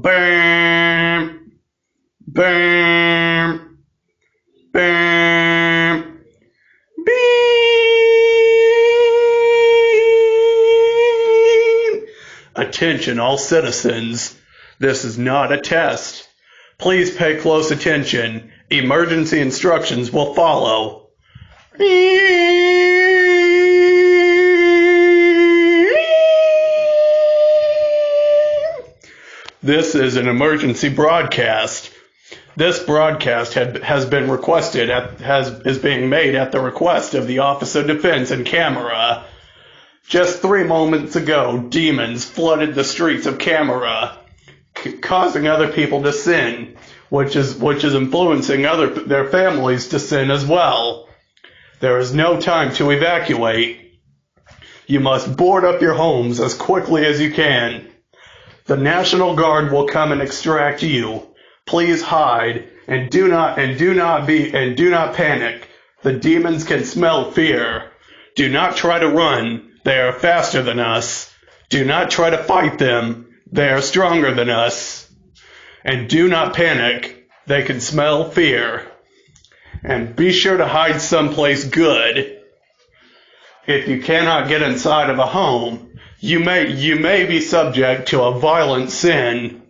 Bam, bam, bam, beep. Attention all citizens. This is not a test. Please pay close attention. Emergency instructions will follow. This is an emergency broadcast. This broadcast has been requested is being made at the request of the Office of Defense and Kamera. Just 3 moments ago, demons flooded the streets of Kamera, causing other people to sin, which is influencing their families to sin as well. There is no time to evacuate. You must board up your homes as quickly as you can. The National Guard will come and extract you. Please hide and do not panic. The demons can smell fear. Do not try to run. They are faster than us. Do not try to fight them. They are stronger than us. And do not panic. They can smell fear. And be sure to hide someplace good. If you cannot get inside of a home, you may be subject to a violent sin.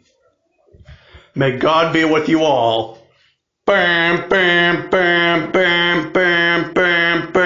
May God be with you all. Bam, bam, bam, bam, bam, bam, bam.